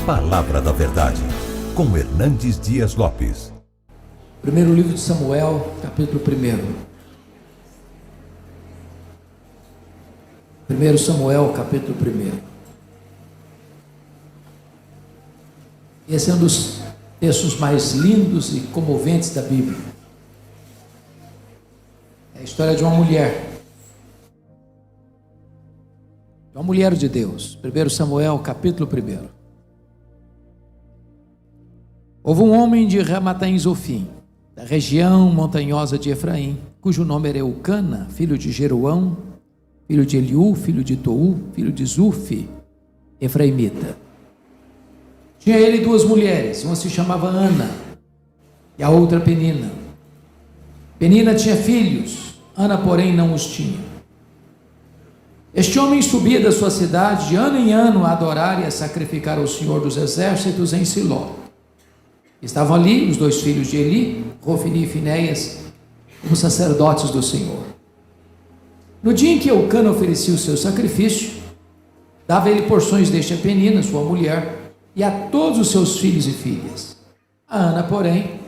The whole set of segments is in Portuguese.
Palavra da Verdade, com Hernandes Dias Lopes. Primeiro livro de Samuel, capítulo 1. 1 Samuel, capítulo 1. Esse é um dos textos mais lindos e comoventes da Bíblia. É a história de uma mulher. De uma mulher de Deus. 1 Samuel, capítulo 1. Houve um homem de Ramataim Zofim, da região montanhosa de Efraim, cujo nome era Eucana, filho de Jeroão, filho de Eliú, filho de Tou, filho de Zufi, efraimita. Tinha ele duas mulheres, uma se chamava Ana e a outra Penina. Penina tinha filhos, Ana, porém, não os tinha. Este homem subia da sua cidade de ano em ano a adorar e a sacrificar ao Senhor dos Exércitos em Siló. Estavam ali os dois filhos de Eli, Rofni e Finéias, como sacerdotes do Senhor. No dia em que Eucana oferecia o seu sacrifício, dava ele porções deste a Penina, sua mulher, e a todos os seus filhos e filhas. A Ana, porém,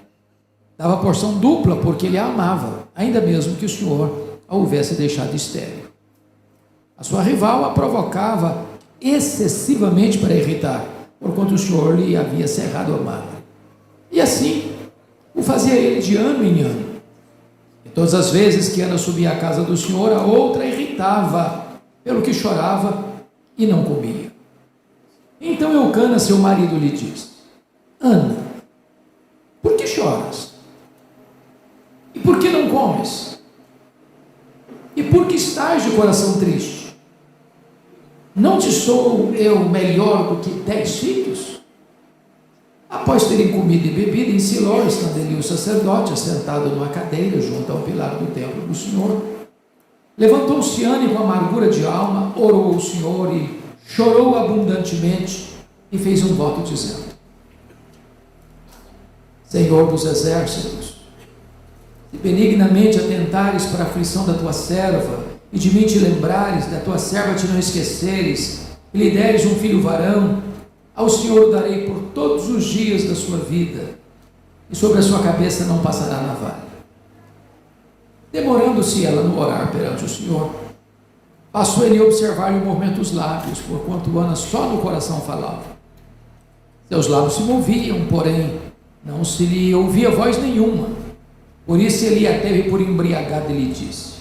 dava porção dupla, porque ele a amava, ainda mesmo que o Senhor a houvesse deixado estéril. A sua rival a provocava excessivamente para irritar, porquanto o Senhor lhe havia cerrado a madre. E assim o fazia ele de ano em ano. E todas as vezes que Ana subia à casa do Senhor, a outra irritava, pelo que chorava e não comia. Então Eucana, seu marido, lhe disse: Ana, por que choras? E por que não comes? E por que estás de coração triste? Não te sou eu melhor do que 10 filhos? Após terem comido e bebido em Siló, estando ali o sacerdote, assentado numa cadeira junto ao pilar do templo do Senhor, levantou-se Ana com amargura de alma, orou ao Senhor e chorou abundantemente e fez um voto dizendo: Senhor dos exércitos, se benignamente atentares para a aflição da tua serva e de mim te lembrares, da tua serva te não esqueceres, e lhe deres um filho varão, ao Senhor o darei por todos os dias da sua vida, e sobre a sua cabeça não passará navalha. Demorando-se ela no orar perante o Senhor, passou ele a observar-lhe o movimento dos lábios, porquanto Ana só no coração falava. Seus lábios se moviam, porém não se lhe ouvia voz nenhuma. Por isso ele a teve por embriagada e lhe disse: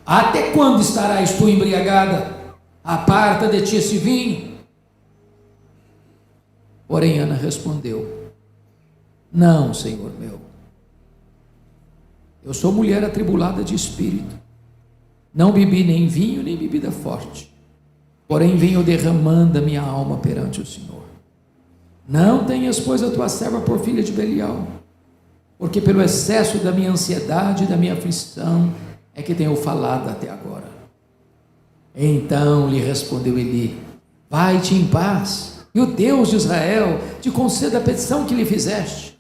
Até quando estarás tu embriagada? Aparta de ti esse vinho. Porém Ana respondeu: Não, Senhor meu, eu sou mulher atribulada de espírito. Não bebi nem vinho, nem bebida forte. Porém venho derramando a minha alma perante o Senhor. Não tenhas, pois, a tua serva por filha de Belial, porque pelo excesso da minha ansiedade e da minha aflição é que tenho falado até agora. Então lhe respondeu Eli: Vai-te em paz, e o Deus de Israel te conceda a petição que lhe fizeste.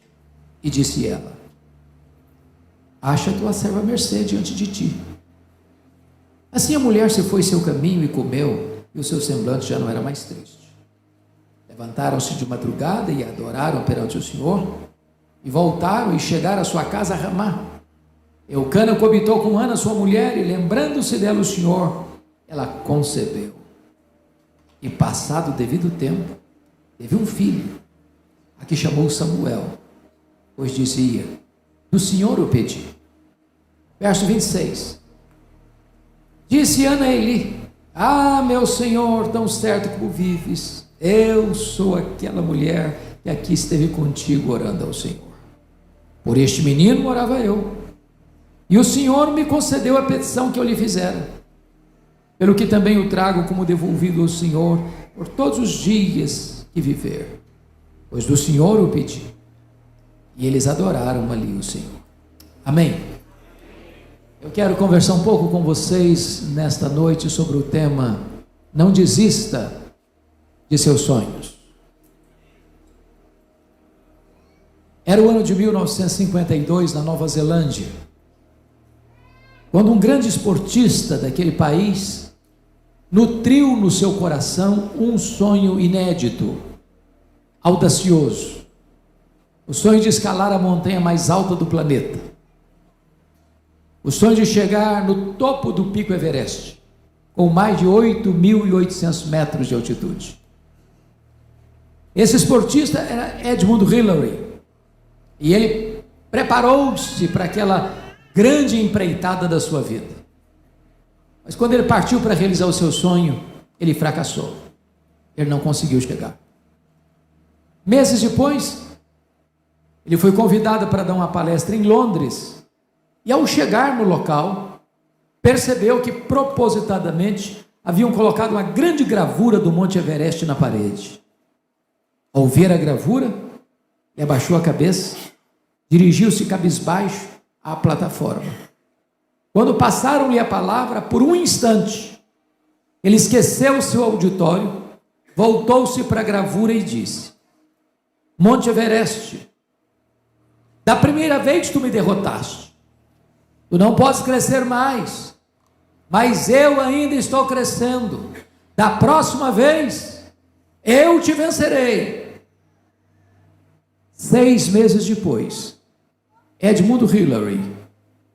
E disse ela: Acha a tua serva mercê diante de ti. Assim a mulher se foi seu caminho e comeu, e o seu semblante já não era mais triste. Levantaram-se de madrugada e adoraram perante o Senhor, e voltaram e chegaram à sua casa a Ramá. Eucana coabitou com Ana, sua mulher, e lembrando-se dela o Senhor, ela concebeu. E passado o devido tempo, teve um filho, a que chamou Samuel, pois dizia: Do Senhor o pedi. Verso 26. Disse Ana a Eli: Ah, meu Senhor, tão certo como vives, eu sou aquela mulher que aqui esteve contigo orando ao Senhor. Por este menino orava eu, e o Senhor me concedeu a petição que eu lhe fizera, pelo que também o trago como devolvido ao Senhor por todos os dias que viver, pois do Senhor o pedi. E eles adoraram ali o Senhor. Amém. Eu quero conversar um pouco com vocês nesta noite sobre o tema: não desista de seus sonhos. Era o ano de 1952 na Nova Zelândia, quando um grande esportista daquele país nutriu no seu coração um sonho inédito, audacioso, o sonho de escalar a montanha mais alta do planeta, o sonho de chegar no topo do Pico Everest, com mais de 8.800 metros de altitude. Esse esportista era Edmund Hillary, e ele preparou-se para aquela grande empreitada da sua vida. Mas quando ele partiu para realizar o seu sonho, ele fracassou. Ele não conseguiu chegar. Meses depois, ele foi convidado para dar uma palestra em Londres, e ao chegar no local, percebeu que propositadamente haviam colocado uma grande gravura do Monte Everest na parede. Ao ver a gravura, ele abaixou a cabeça, dirigiu-se cabisbaixo à plataforma. Quando passaram-lhe a palavra, por um instante, ele esqueceu o seu auditório, voltou-se para a gravura e disse: Monte Everest, da primeira vez tu me derrotaste, tu não podes crescer mais, mas eu ainda estou crescendo, da próxima vez, eu te vencerei. 6 meses depois, Edmund Hillary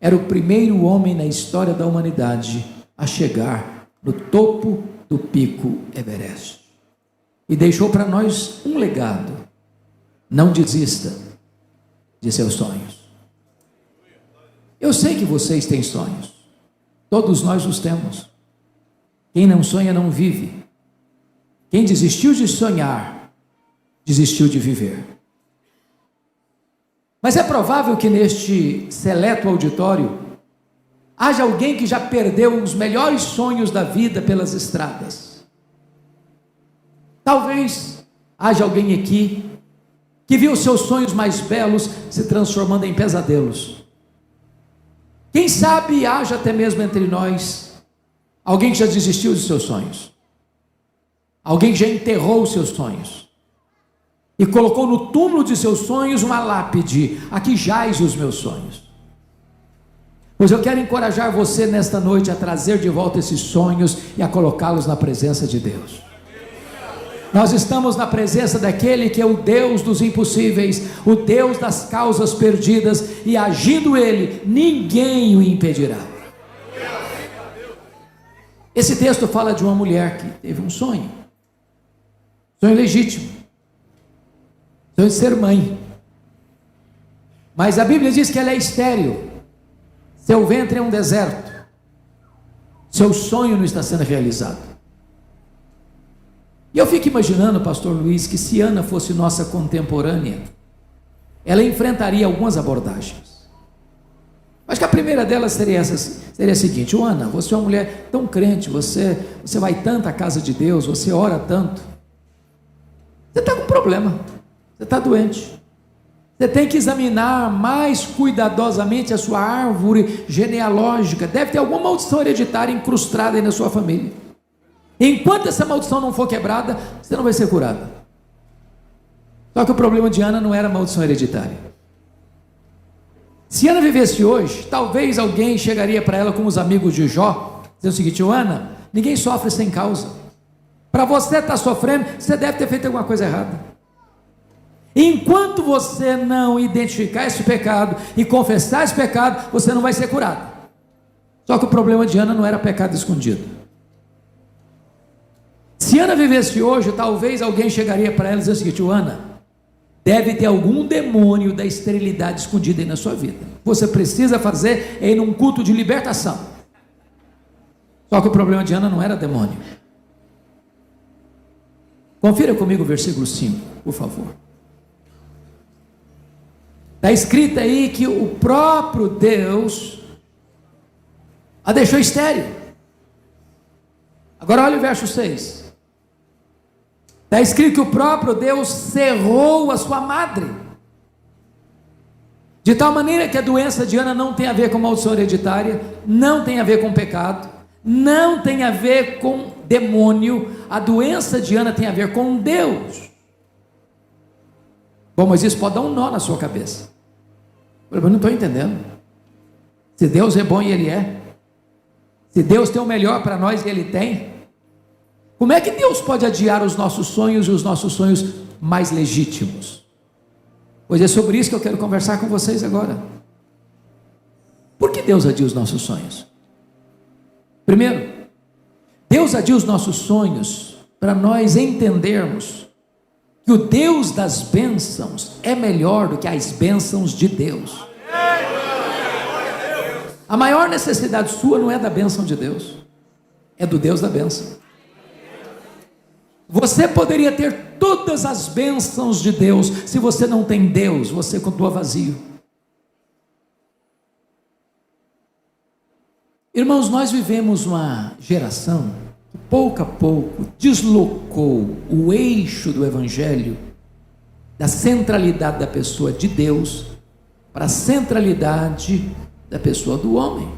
era o primeiro homem na história da humanidade a chegar no topo do Pico Everest. E deixou para nós um legado: não desista de seus sonhos. Eu sei que vocês têm sonhos, todos nós os temos. Quem não sonha não vive. Quem desistiu de sonhar, desistiu de viver. Mas é provável que neste seleto auditório haja alguém que já perdeu os melhores sonhos da vida pelas estradas. Talvez haja alguém aqui que viu seus sonhos mais belos se transformando em pesadelos. Quem sabe haja até mesmo entre nós alguém que já desistiu de seus sonhos, alguém que já enterrou os seus sonhos e colocou no túmulo de seus sonhos uma lápide: aqui jaz os meus sonhos. Pois eu quero encorajar você nesta noite a trazer de volta esses sonhos e a colocá-los na presença de Deus. Nós estamos na presença daquele que é o Deus dos impossíveis, o Deus das causas perdidas, e agindo Ele, ninguém o impedirá. Esse texto fala de uma mulher que teve um sonho legítimo, sonho de ser mãe, mas a Bíblia diz que ela é estéril, seu ventre é um deserto, seu sonho não está sendo realizado. E eu fico imaginando, pastor Luiz, que se Ana fosse nossa contemporânea, ela enfrentaria algumas abordagens. Acho que a primeira delas seria a seguinte: Ana, você é uma mulher tão crente, você vai tanto à casa de Deus, você ora tanto, você está com um problema, você está doente, você tem que examinar mais cuidadosamente a sua árvore genealógica, deve ter alguma maldição hereditária incrustada aí na sua família. Enquanto essa maldição não for quebrada, você não vai ser curada. Só que o problema de Ana não era maldição hereditária. Se Ana vivesse hoje, talvez alguém chegaria para ela como os amigos de Jó, dizendo o seguinte: Ana, ninguém sofre sem causa. Para você estar sofrendo, você deve ter feito alguma coisa errada. Enquanto você não identificar esse pecado e confessar esse pecado, você não vai ser curado. Só que o problema de Ana não era pecado escondido. Se Ana vivesse hoje, talvez alguém chegaria para ela e dizia o seguinte: Ana, deve ter algum demônio da esterilidade escondido aí na sua vida. Você precisa fazer é ir num culto de libertação. Só que o problema de Ana não era demônio. Confira comigo o versículo 5, por favor. Está escrito aí que o próprio Deus a deixou estéril. Agora olha o verso 6. Está escrito que o próprio Deus cerrou a sua madre, de tal maneira que a doença de Ana não tem a ver com maldição hereditária, não tem a ver com pecado, não tem a ver com demônio. A doença de Ana tem a ver com Deus. Bom, mas isso pode dar um nó na sua cabeça. Eu não estou entendendo. Se Deus é bom e Ele é, se Deus tem o melhor para nós e Ele tem, como é que Deus pode adiar os nossos sonhos e os nossos sonhos mais legítimos. Pois é sobre isso que eu quero conversar com vocês agora. Por que Deus adia os nossos sonhos? Primeiro, Deus adia os nossos sonhos para nós entendermos que o Deus das bênçãos é melhor do que as bênçãos de Deus. A maior necessidade sua não é da bênção de Deus, é do Deus da bênção. Você poderia ter todas as bênçãos de Deus, se você não tem Deus, você continua vazio. Irmãos, nós vivemos uma geração que pouco a pouco deslocou o eixo do Evangelho da centralidade da pessoa de Deus para a centralidade da pessoa do homem.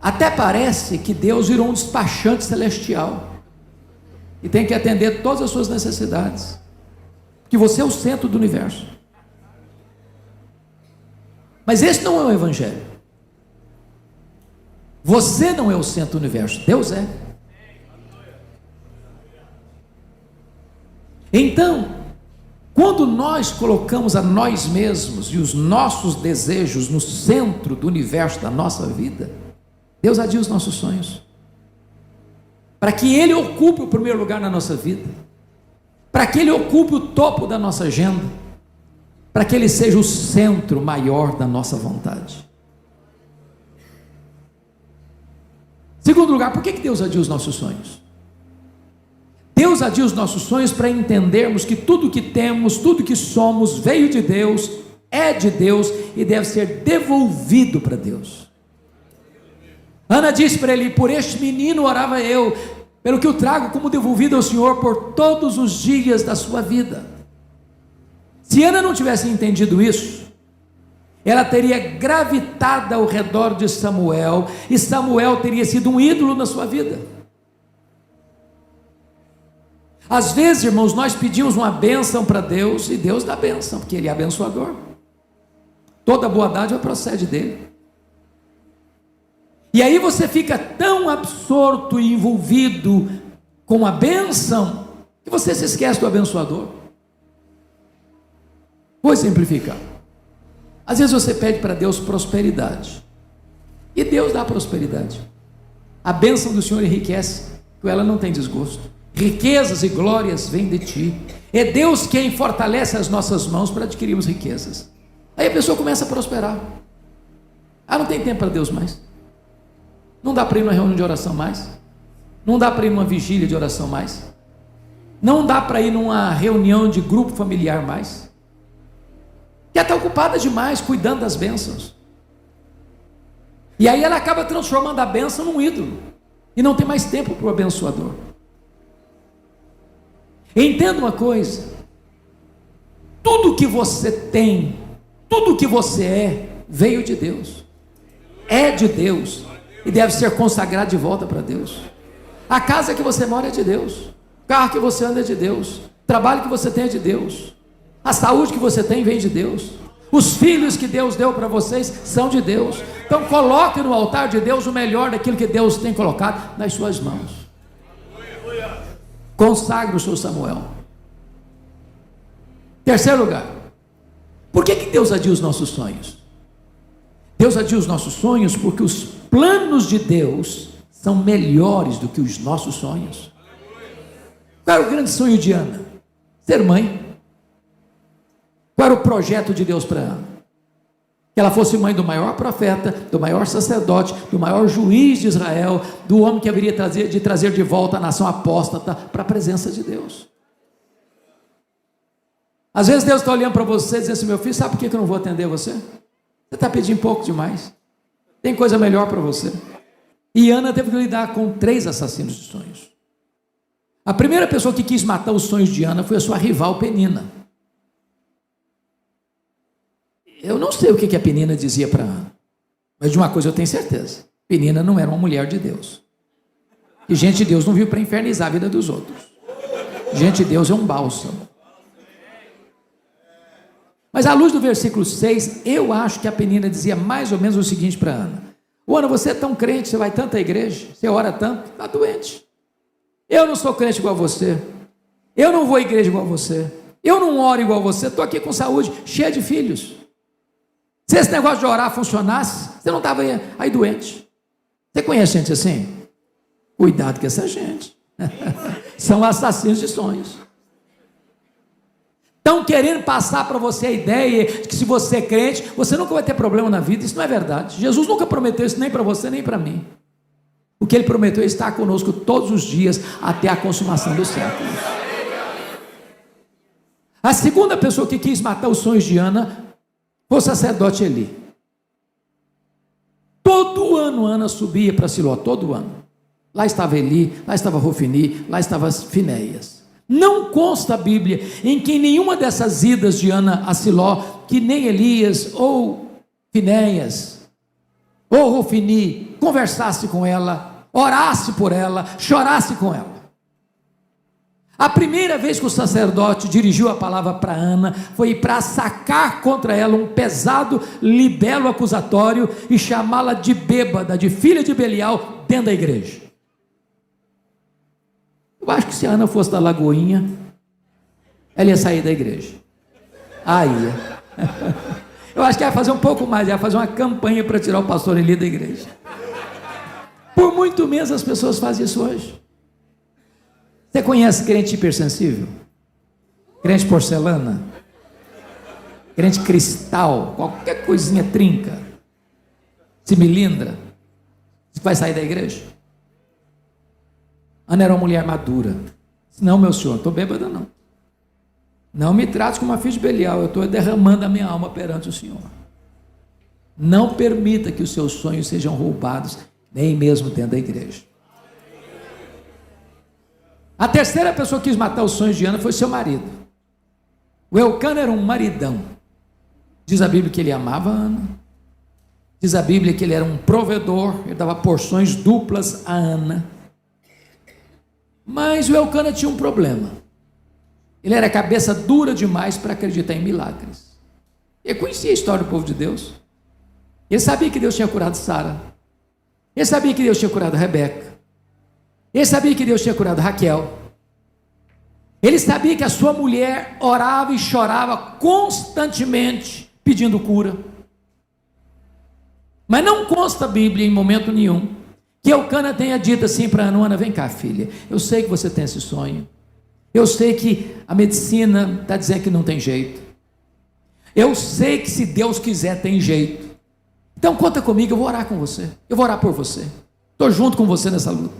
Até parece que Deus virou um despachante celestial e tem que atender todas as suas necessidades, que você é o centro do universo. Mas esse não é o Evangelho. Você não é o centro do universo, Deus é. Então, quando nós colocamos a nós mesmos e os nossos desejos no centro do universo da nossa vida, Deus adia os nossos sonhos, para que Ele ocupe o primeiro lugar na nossa vida, para que Ele ocupe o topo da nossa agenda, para que Ele seja o centro maior da nossa vontade. Segundo lugar, por que Deus adia os nossos sonhos? Deus adia os nossos sonhos para entendermos que tudo que temos, tudo que somos, veio de Deus, é de Deus e deve ser devolvido para Deus. Ana disse para ele: por este menino orava eu, pelo que o trago como devolvido ao Senhor por todos os dias da sua vida. Se Ana não tivesse entendido isso, ela teria gravitado ao redor de Samuel, e Samuel teria sido um ídolo na sua vida. Às vezes, irmãos, nós pedimos uma bênção para Deus, e Deus dá bênção, porque Ele é abençoador. Toda boa dádiva procede dEle. E aí você fica tão absorto e envolvido com a bênção, que você se esquece do abençoador. Vou exemplificar. Às vezes você pede para Deus prosperidade, e Deus dá prosperidade. A bênção do Senhor enriquece, com ela não tem desgosto. Riquezas e glórias vêm de ti. É Deus quem fortalece as nossas mãos para adquirirmos riquezas. Aí a pessoa começa a prosperar. Não tem tempo para Deus mais. Não dá para ir numa reunião de oração mais. Não dá para ir numa vigília de oração mais. Não dá para ir numa reunião de grupo familiar mais. Que está ocupada demais cuidando das bênçãos. E aí ela acaba transformando a bênção num ídolo. E não tem mais tempo para o abençoador. Entenda uma coisa: tudo que você tem, tudo que você é, veio de Deus, é de Deus, e deve ser consagrado de volta para Deus. A casa que você mora é de Deus, o carro que você anda é de Deus, o trabalho que você tem é de Deus, a saúde que você tem vem de Deus, os filhos que Deus deu para vocês são de Deus. Então coloque no altar de Deus o melhor daquilo que Deus tem colocado nas suas mãos. Consagre o seu Samuel. Terceiro lugar, por que Deus adia os nossos sonhos? Deus adia os nossos sonhos porque os planos de Deus são melhores do que os nossos sonhos. Qual era o grande sonho de Ana? Ser mãe. Qual era o projeto de Deus para Ana? Que ela fosse mãe do maior profeta, do maior sacerdote, do maior juiz de Israel, do homem que haveria de trazer de volta a nação apóstata para a presença de Deus. Às vezes Deus está olhando para você e dizendo assim: meu filho, sabe por que eu não vou atender você? Você está pedindo pouco demais, tem coisa melhor para você. E Ana teve que lidar com 3 assassinos de sonhos. A primeira pessoa que quis matar os sonhos de Ana foi a sua rival Penina. Eu não sei o que a Penina dizia para Ana, mas de uma coisa eu tenho certeza: Penina não era uma mulher de Deus. E gente de Deus não vive para infernizar a vida dos outros. Gente de Deus é um bálsamo. Mas à luz do versículo 6, eu acho que a Penina dizia mais ou menos o seguinte para Ana: Ana, você é tão crente, você vai tanto à igreja, você ora tanto, está doente. Eu não sou crente igual a você, Eu não vou à igreja igual você. Eu não oro igual você. Estou aqui com saúde, cheia de filhos. Se esse negócio de orar funcionasse, você não estava aí doente. Você conhece gente assim? Cuidado com essa gente. São assassinos de sonhos. Estão querendo passar para você a ideia de que se você é crente, você nunca vai ter problema na vida. Isso não é verdade. Jesus nunca prometeu isso nem para você, nem para mim. O que ele prometeu é estar conosco todos os dias até a consumação dos séculos. A segunda pessoa que quis matar os sonhos de Ana foi o sacerdote Eli. Todo ano Ana subia para Siló, todo ano. Lá estava Eli, lá estava Rofini, lá estava Finéias. Não consta a Bíblia em que nenhuma dessas idas de Ana a Siló, que nem Elias ou Finéias ou Rofini conversasse com ela, orasse por ela, chorasse com ela. A primeira vez que o sacerdote dirigiu a palavra para Ana foi para sacar contra ela um pesado libelo acusatório e chamá-la de bêbada, de filha de Belial, dentro da igreja. Eu acho que se a Ana fosse da Lagoinha, ela ia sair da igreja. Aí, eu acho que ia fazer um pouco mais, ia fazer uma campanha para tirar o pastor Eli da igreja. Por muito menos as pessoas fazem isso hoje. Você conhece crente hipersensível? Crente porcelana? Crente cristal? Qualquer coisinha trinca? Similindra? Você vai sair da igreja? Ana era uma mulher madura. Não, meu senhor, não estou bêbada não. Não me trate como uma filha de Belial, eu estou derramando a minha alma perante o Senhor. Não permita que os seus sonhos sejam roubados, nem mesmo dentro da igreja. A terceira pessoa que quis matar os sonhos de Ana foi seu marido. O Elcana era um maridão. Diz a Bíblia que ele amava Ana. Diz a Bíblia que ele era um provedor, ele dava porções duplas a Ana. Mas o Elcana tinha um problema. Ele era cabeça dura demais para acreditar em milagres. Ele conhecia a história do povo de Deus. Ele sabia que Deus tinha curado Sara. Ele sabia que Deus tinha curado Rebeca. Ele sabia que Deus tinha curado Raquel. Ele sabia que a sua mulher orava e chorava constantemente pedindo cura. Mas não consta a Bíblia em momento nenhum que Elcana tenha dito assim para Ana: Ana, vem cá, filha, eu sei que você tem esse sonho, eu sei que a medicina está dizendo que não tem jeito, eu sei que se Deus quiser tem jeito, então conta comigo, eu vou orar com você, eu vou orar por você, estou junto com você nessa luta.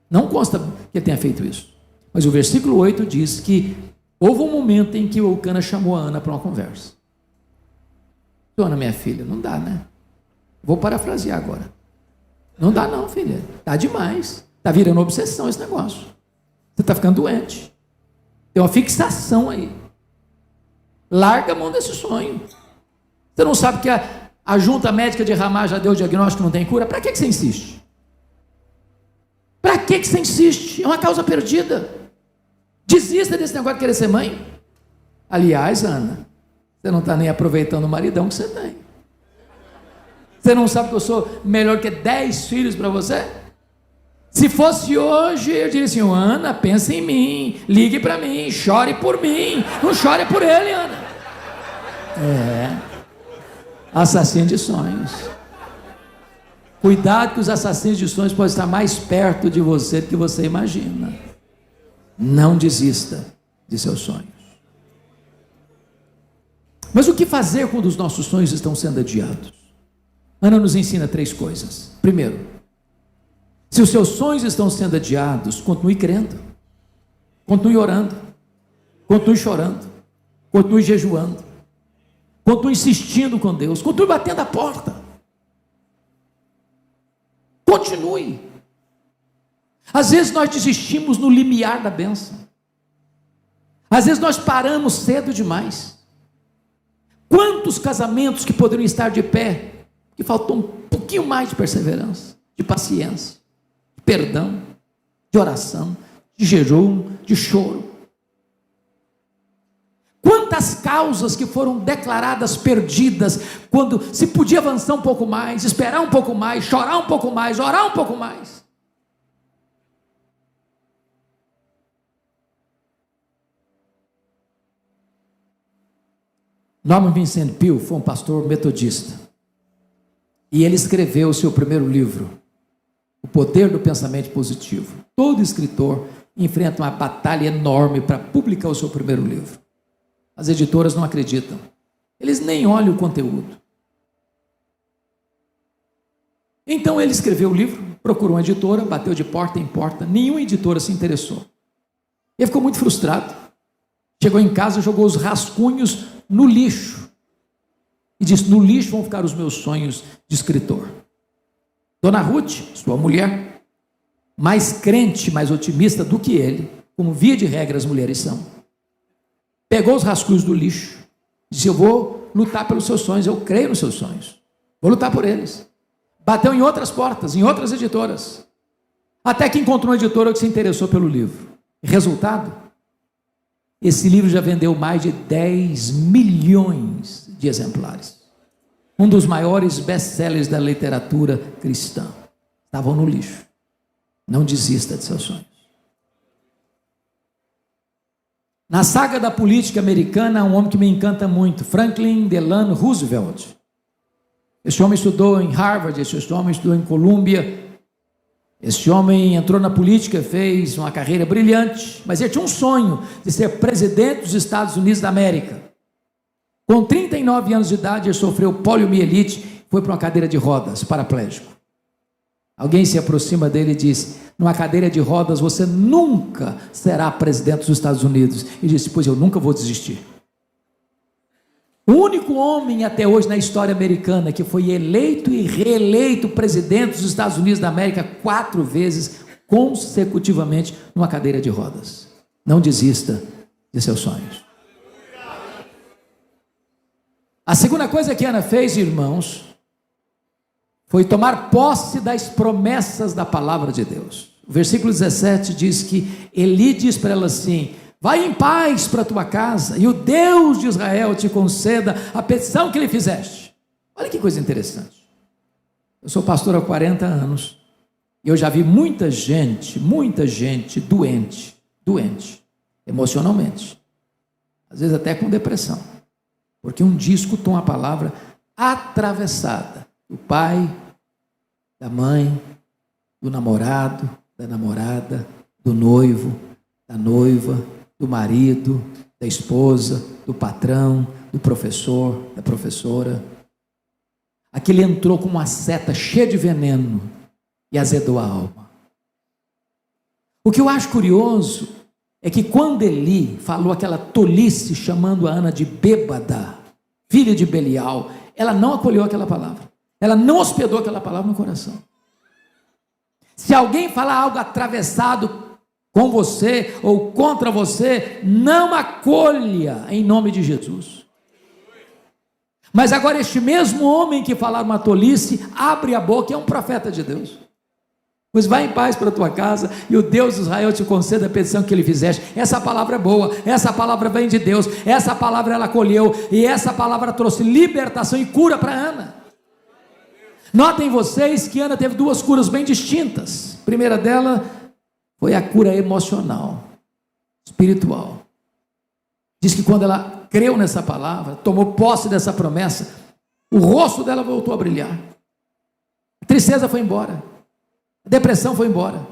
Não consta que ele tenha feito isso, mas o versículo 8 diz que houve um momento em que o Elcana chamou a Ana para uma conversa. Ana, minha filha, não dá, né? Vou parafrasear agora. Não dá não, filha, está demais, está virando obsessão esse negócio, você está ficando doente, tem uma fixação aí, larga a mão desse sonho. Você não sabe que a junta médica de Ramá já deu o diagnóstico, não tem cura? Para que você insiste? Para que você insiste? É uma causa perdida. Desista desse negócio de querer ser mãe. Aliás, Ana, você não está nem aproveitando o maridão que você tem. Você não sabe que eu sou melhor que 10 filhos para você? Se fosse hoje, eu diria assim: Ana, pensa em mim, ligue para mim, chore por mim, não chore por ele, Ana. Assassino de sonhos. Cuidado que os assassinos de sonhos podem estar mais perto de você do que você imagina. Não desista de seus sonhos. Mas o que fazer quando os nossos sonhos estão sendo adiados? Ana nos ensina 3 coisas. Primeiro, se os seus sonhos estão sendo adiados, continue crendo, continue orando, continue chorando, continue jejuando, continue insistindo com Deus, continue batendo a porta. Continue. Às vezes nós desistimos no limiar da bênção. Às vezes nós paramos cedo demais. Quantos casamentos que poderiam estar de pé, que faltou um pouquinho mais de perseverança, de paciência, de perdão, de oração, de jejum, de choro. Quantas causas que foram declaradas perdidas, quando se podia avançar um pouco mais, esperar um pouco mais, chorar um pouco mais, orar um pouco mais. Norman Vincent Peale foi um pastor metodista. E ele escreveu o seu primeiro livro, O Poder do Pensamento Positivo. Todo escritor enfrenta uma batalha enorme para publicar o seu primeiro livro. As editoras não acreditam. Eles nem olham o conteúdo. Então ele escreveu o livro, procurou uma editora, bateu de porta em porta, nenhuma editora se interessou. Ele ficou muito frustrado. Chegou em casa, jogou os rascunhos no lixo. E disse: no lixo vão ficar os meus sonhos de escritor. Dona Ruth, sua mulher, mais crente, mais otimista do que ele, como via de regra as mulheres são, pegou os rascunhos do lixo, disse: eu vou lutar pelos seus sonhos, eu creio nos seus sonhos, vou lutar por eles. Bateu em outras portas, em outras editoras, até que encontrou uma editora que se interessou pelo livro. Resultado? Esse livro já vendeu mais de 10 milhões de exemplares. Um dos maiores best-sellers da literatura cristã. Estavam no lixo. Não desista de seus sonhos. Na saga da política americana, há um homem que me encanta muito, Franklin Delano Roosevelt. Esse homem estudou em Harvard, esse homem estudou em Columbia. Esse homem entrou na política, fez uma carreira brilhante, mas ele tinha um sonho de ser presidente dos Estados Unidos da América. Com 39 anos de idade, ele sofreu poliomielite, foi para uma cadeira de rodas, paraplégico. Alguém se aproxima dele e diz: numa cadeira de rodas você nunca será presidente dos Estados Unidos. E disse: pois eu nunca vou desistir. O único homem até hoje na história americana que foi eleito e reeleito presidente dos Estados Unidos da América 4 vezes consecutivamente numa cadeira de rodas. Não desista de seus sonhos. A segunda coisa que Ana fez, irmãos, foi tomar posse das promessas da palavra de Deus. O versículo 17 diz que Eli diz para ela assim: vai em paz para a tua casa, e o Deus de Israel te conceda a petição que lhe fizeste. Olha que coisa interessante. Eu sou pastor há 40 anos, e eu já vi muita gente doente, emocionalmente, às vezes até com depressão, porque um dia escutou uma palavra atravessada do pai, da mãe, do namorado, da namorada, do noivo, da noiva, do marido, da esposa, do patrão, do professor, da professora. Aquele entrou com uma seta cheia de veneno e azedou a alma. O que eu acho curioso é que quando Eli falou aquela tolice chamando a Ana de bêbada, filha de Belial, ela não acolheu aquela palavra. Ela não hospedou aquela palavra no coração. Se alguém falar algo atravessado com você ou contra você, não acolha em nome de Jesus. Mas agora este mesmo homem que falar uma tolice, abre a boca, é um profeta de Deus. Pois vai em paz para a tua casa, e o Deus de Israel te conceda a petição que ele fizeste. Essa palavra é boa, essa palavra vem de Deus, essa palavra ela acolheu, e essa palavra trouxe libertação e cura para Ana. Notem vocês que Ana teve 2 curas bem distintas. A primeira dela foi a cura emocional, espiritual. Diz que quando ela creu nessa palavra, tomou posse dessa promessa, o rosto dela voltou a brilhar. A tristeza foi embora. A depressão foi embora.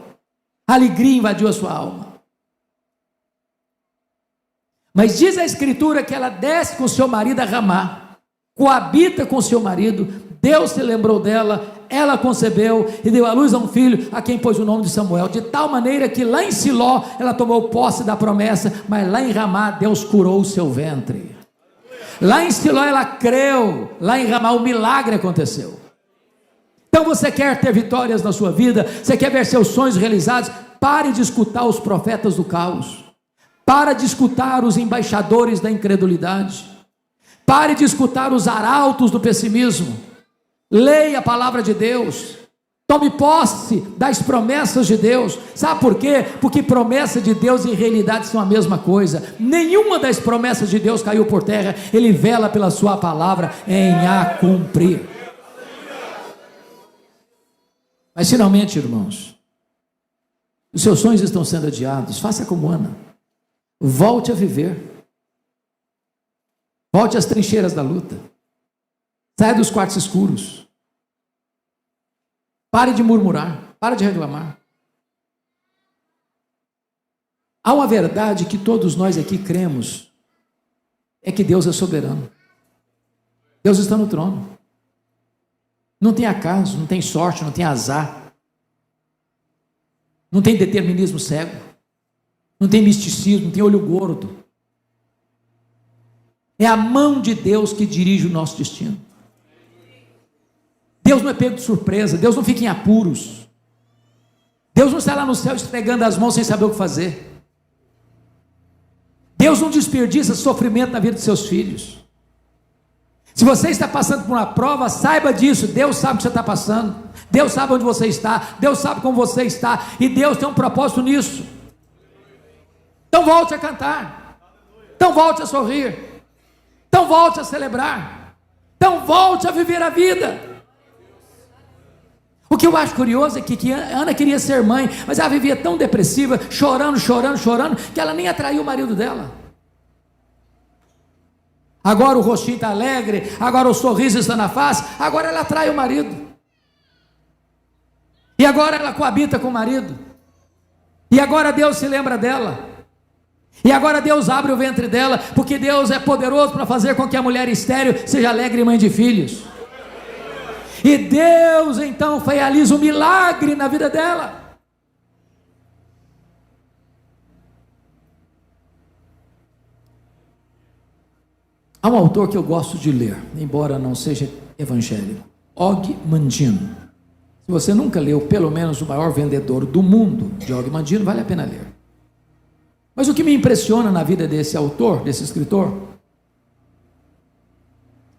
A alegria invadiu a sua alma. Mas diz a Escritura que ela desce com o seu marido a Ramá, coabita com o seu marido. Deus se lembrou dela, ela concebeu e deu à luz a um filho, a quem pôs o nome de Samuel, de tal maneira que lá em Siló ela tomou posse da promessa, mas lá em Ramá Deus curou o seu ventre. Lá em Siló ela creu, lá em Ramá o milagre aconteceu. Então você quer ter vitórias na sua vida, você quer ver seus sonhos realizados, pare de escutar os profetas do caos, pare de escutar os embaixadores da incredulidade, pare de escutar os arautos do pessimismo. Leia a palavra de Deus, tome posse das promessas de Deus. Sabe por quê? Porque promessa de Deus e realidade são a mesma coisa. Nenhuma das promessas de Deus caiu por terra. Ele vela pela sua palavra em a cumprir. Mas finalmente, irmãos, os seus sonhos estão sendo adiados. Faça como Ana, volte a viver. Volte às trincheiras da luta. Saia dos quartos escuros. Pare de murmurar. Pare de reclamar. Há uma verdade que todos nós aqui cremos. É que Deus é soberano. Deus está no trono. Não tem acaso, não tem sorte, não tem azar. Não tem determinismo cego. Não tem misticismo, não tem olho gordo. É a mão de Deus que dirige o nosso destino. Deus não é pego de surpresa. Deus não fica em apuros. Deus não está lá no céu esfregando as mãos sem saber o que fazer. Deus não desperdiça sofrimento na vida de seus filhos. Se você está passando por uma prova, saiba disso. Deus sabe o que você está passando. Deus sabe onde você está. Deus sabe como você está. E Deus tem um propósito nisso. Então volte a cantar. Então volte a sorrir. Então volte a celebrar. Então volte a viver a vida. O que eu acho curioso é que Ana queria ser mãe, mas ela vivia tão depressiva, chorando, que ela nem atraiu o marido dela. Agora o rostinho está alegre, agora o sorriso está na face, agora ela atrai o marido. E agora ela coabita com o marido. E agora Deus se lembra dela. E agora Deus abre o ventre dela, porque Deus é poderoso para fazer com que a mulher estéril seja alegre mãe de filhos. E Deus então realiza um milagre na vida dela. Há um autor que eu gosto de ler, embora não seja evangélico, Og Mandino. Se você nunca leu, pelo menos o maior vendedor do mundo de Og Mandino, vale a pena ler. Mas o que me impressiona na vida desse autor, desse escritor,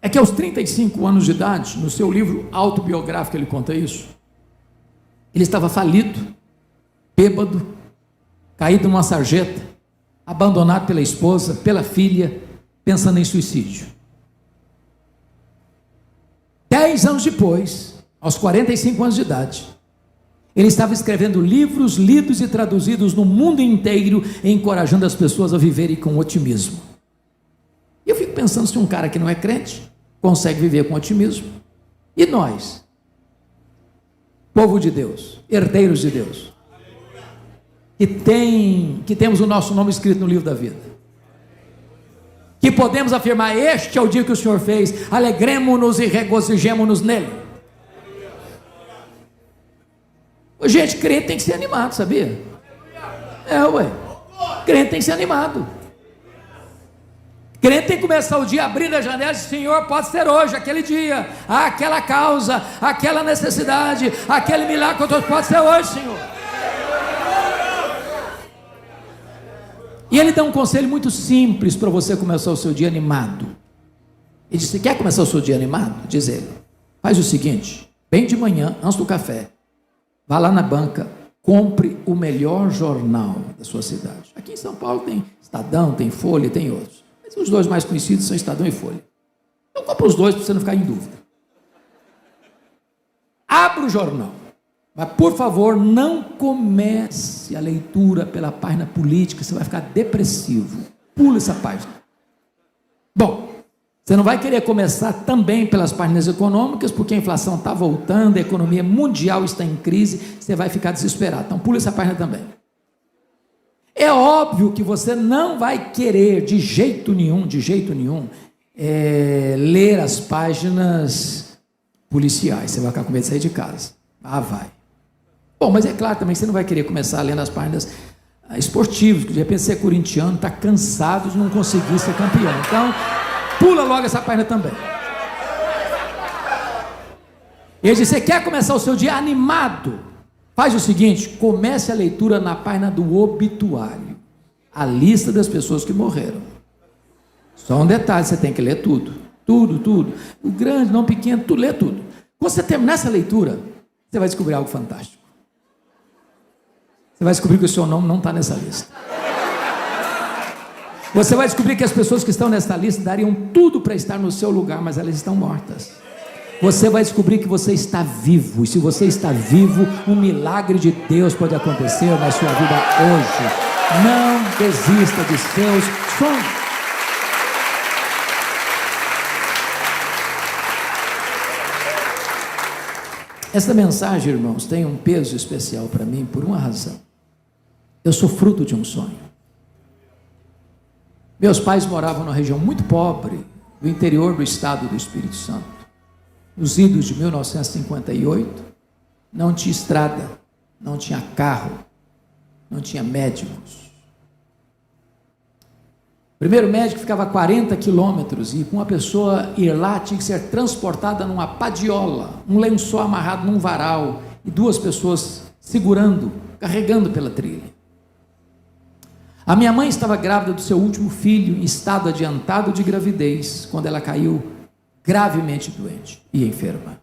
é que aos 35 anos de idade, no seu livro autobiográfico ele conta isso, ele estava falido, bêbado, caído numa sarjeta, abandonado pela esposa, pela filha, pensando em suicídio. 10 anos depois, aos 45 anos de idade, ele estava escrevendo livros lidos e traduzidos no mundo inteiro, encorajando as pessoas a viverem com otimismo. E eu fico pensando, se um cara que não é crente consegue viver com otimismo, e nós, povo de Deus, herdeiros de Deus, que temos o nosso nome escrito no livro da vida, que podemos afirmar: este é o dia que o Senhor fez, alegremo-nos e regozijemo-nos nele. Gente, crente tem que ser animado, sabia? Crente tem que ser animado. Crente tem que começar o dia abrindo a janela e dizer: Senhor, pode ser hoje, aquele dia, aquela causa, aquela necessidade, aquele milagre que eu pode ser hoje, Senhor. E ele dá um conselho muito simples para você começar o seu dia animado. Ele diz: você quer começar o seu dia animado? Diz ele, faz o seguinte, bem de manhã, antes do café, vá lá na banca, compre o melhor jornal da sua cidade. Aqui em São Paulo tem Estadão, tem Folha, tem outros. Mas os dois mais conhecidos são Estadão e Folha. Então compra os dois para você não ficar em dúvida. Abra o jornal. Mas, por favor, não comece a leitura pela página política, você vai ficar depressivo. Pula essa página. Bom, você não vai querer começar também pelas páginas econômicas, porque a inflação está voltando, a economia mundial está em crise, você vai ficar desesperado. Então, pula essa página também. É óbvio que você não vai querer, de jeito nenhum, ler as páginas policiais. Você vai ficar com medo de sair de casa. Vai. Bom, mas é claro também que você não vai querer começar lendo as páginas esportivas, que de repente você é corintiano, está cansado de não conseguir ser campeão. Então, pula logo essa página também. Ele diz: você quer começar o seu dia animado? Faz o seguinte, comece a leitura na página do obituário, a lista das pessoas que morreram. Só um detalhe, você tem que ler tudo. O grande, não pequeno, tu lê tudo. Quando você terminar essa leitura, você vai descobrir algo fantástico. Você vai descobrir que o seu nome não está nessa lista. Você vai descobrir que as pessoas que estão nessa lista dariam tudo para estar no seu lugar, mas elas estão mortas. Você vai descobrir que você está vivo, e se você está vivo, um milagre de Deus pode acontecer na sua vida hoje. Não desista de seus sonhos. Esta mensagem, irmãos, tem um peso especial para mim por uma razão. Eu sou fruto de um sonho. Meus pais moravam numa região muito pobre do interior do estado do Espírito Santo. Nos idos de 1958, não tinha estrada, não tinha carro, não tinha médicos. O primeiro médico ficava a 40 quilômetros e com uma pessoa ir lá tinha que ser transportada numa padiola, um lençol amarrado num varal e duas pessoas segurando, carregando pela trilha. A minha mãe estava grávida do seu último filho, em estado adiantado de gravidez, quando ela caiu gravemente doente e enferma.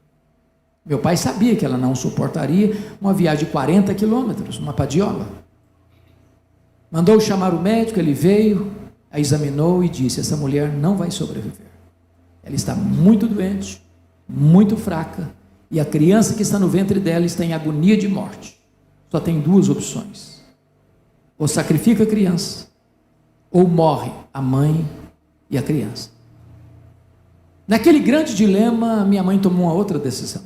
Meu pai sabia que ela não suportaria uma viagem de 40 quilômetros, uma padiola. Mandou chamar o médico, ele veio, a examinou e disse: essa mulher não vai sobreviver. Ela está muito doente, muito fraca, e a criança que está no ventre dela está em agonia de morte. Só tem duas opções: ou sacrifica a criança, ou morre a mãe e a criança. Naquele grande dilema, minha mãe tomou uma outra decisão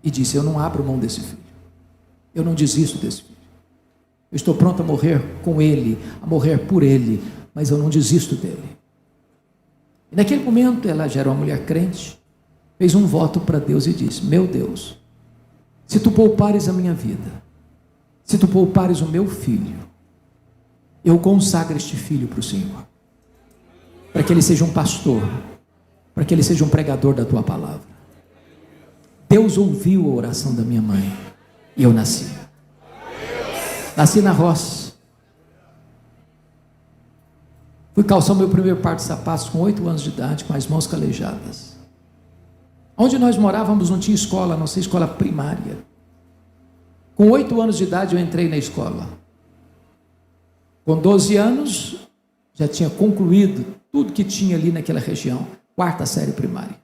e disse: eu não abro mão desse filho, eu não desisto desse filho, eu estou pronto a morrer com ele, a morrer por ele, mas eu não desisto dele. E naquele momento ela já era uma mulher crente, fez um voto para Deus e disse: meu Deus, se tu poupares a minha vida, se tu poupares o meu filho, eu consagro este filho para o Senhor, para que ele seja um pastor, para que ele seja um pregador da tua palavra. Deus ouviu a oração da minha mãe e eu nasci na roça. Fui calçar o meu primeiro par de sapatos com 8 anos de idade, com as mãos calejadas. Onde nós morávamos não tinha escola, a não ser escola primária. Com 8 anos de idade eu entrei na escola. Com 12 anos já tinha concluído tudo que tinha ali naquela região, 4ª série primária.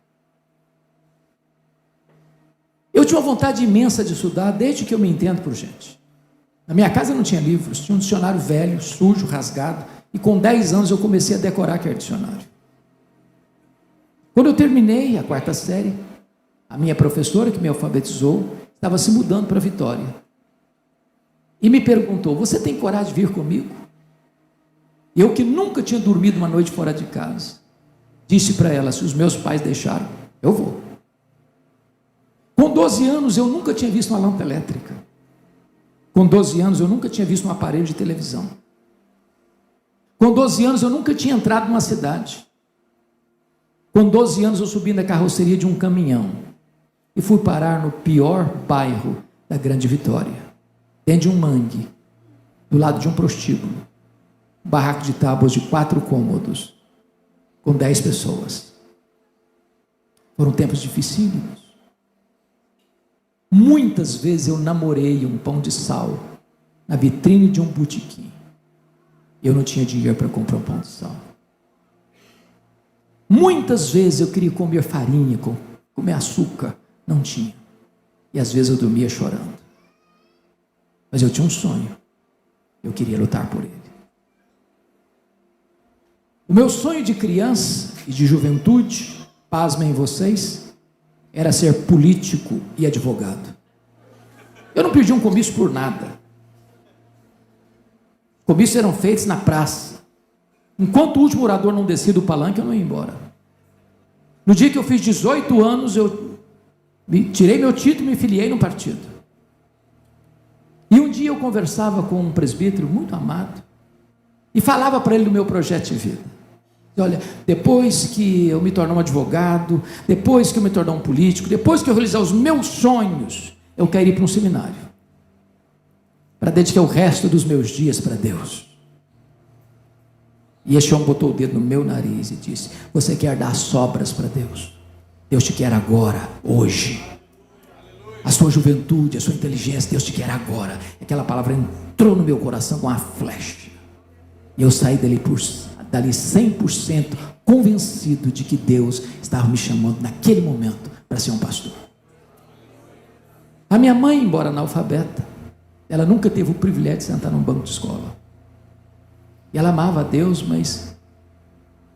Eu tinha uma vontade imensa de estudar desde que eu me entendo por gente. Na minha casa não tinha livros, tinha um dicionário velho, sujo, rasgado, e com 10 anos eu comecei a decorar aquele dicionário. Quando eu terminei a 4ª série, a minha professora que me alfabetizou estava se mudando para Vitória e me perguntou: você tem coragem de vir comigo? Eu, que nunca tinha dormido uma noite fora de casa, disse para ela: se os meus pais deixaram, eu vou. Com 12 anos eu nunca tinha visto uma lâmpada elétrica. Com 12 anos eu nunca tinha visto um aparelho de televisão. Com 12 anos eu nunca tinha entrado numa cidade. Com 12 anos eu subi na carroceria de um caminhão e fui parar no pior bairro da Grande Vitória, dentro de um mangue, do lado de um prostíbulo, um barraco de tábuas de 4 cômodos, com 10 pessoas. Foram tempos dificílimos. Muitas vezes eu namorei um pão de sal na vitrine de um botequim. Eu não tinha dinheiro para comprar um pão de sal. Muitas vezes eu queria comer farinha, comer açúcar, não tinha. E às vezes eu dormia chorando. Mas eu tinha um sonho. Eu queria lutar por ele. O meu sonho de criança e de juventude, pasmem vocês, era ser político e advogado. Eu não perdi um comício por nada. Comícios eram feitos na praça. Enquanto o último orador não descia do palanque, eu não ia embora. No dia que eu fiz 18 anos, eu tirei meu título e me filiei num partido. E um dia eu conversava com um presbítero muito amado e falava para ele do meu projeto de vida. Olha, depois que eu me tornar um advogado, depois que eu me tornar um político, depois que eu realizar os meus sonhos, eu quero ir para um seminário para dedicar o resto dos meus dias para Deus. E esse homem botou o dedo no meu nariz e disse: você quer dar sobras para Deus? Deus te quer agora, hoje. A sua juventude, a sua inteligência, Deus te quer agora. Aquela palavra entrou no meu coração com uma flecha. E eu saí dali 100% convencido de que Deus estava me chamando naquele momento para ser um pastor. A minha mãe, embora analfabeta, ela nunca teve o privilégio de sentar num banco de escola. E ela amava a Deus, mas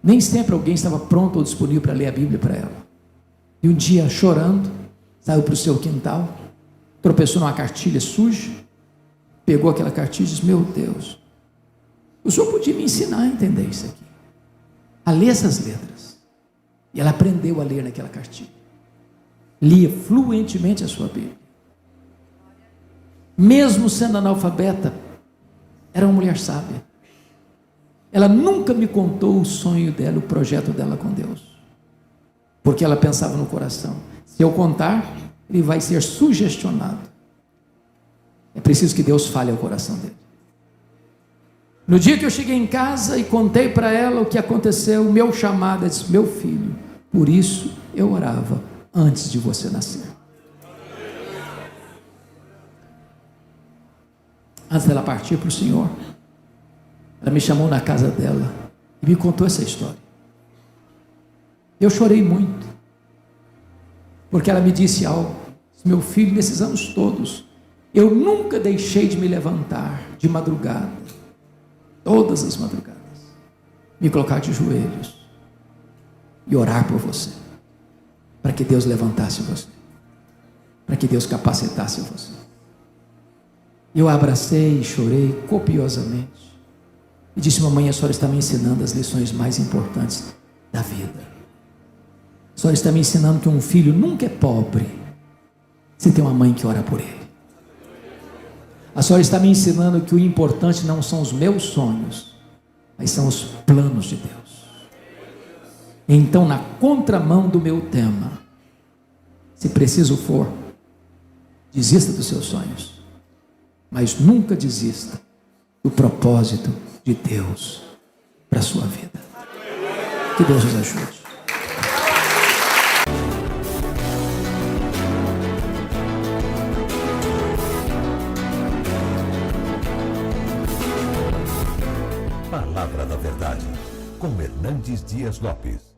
nem sempre alguém estava pronto ou disponível para ler a Bíblia para ela. E um dia, chorando, saiu para o seu quintal, tropeçou numa cartilha suja, pegou aquela cartilha e disse: meu Deus, o senhor podia me ensinar a entender isso aqui, a ler essas letras. E ela aprendeu a ler naquela cartilha, lia fluentemente a sua Bíblia. Mesmo sendo analfabeta, era uma mulher sábia. Ela nunca me contou o sonho dela, o projeto dela com Deus, porque ela pensava no coração: se eu contar, ele vai ser sugestionado. É preciso que Deus fale ao coração dele. No dia que eu cheguei em casa e contei para ela o que aconteceu, o meu chamado, ela disse: meu filho, por isso eu orava antes de você nascer. Antes dela partir para o Senhor, ela me chamou na casa dela e me contou essa história. Eu chorei muito, porque ela me disse algo: meu filho, nesses anos todos, eu nunca deixei de me levantar de madrugada, todas as madrugadas, me colocar de joelhos e orar por você, para que Deus levantasse você, para que Deus capacitasse você. Eu a abracei e chorei copiosamente e disse: mamãe, a senhora está me ensinando as lições mais importantes da vida. A senhora está me ensinando que um filho nunca é pobre se tem uma mãe que ora por ele. A senhora está me ensinando que o importante não são os meus sonhos, mas são os planos de Deus. Então, na contramão do meu tema, se preciso for, desista dos seus sonhos, mas nunca desista do propósito de Deus para a sua vida. Que Deus nos ajude. Palavra da Verdade, com Hernandes Dias Lopes.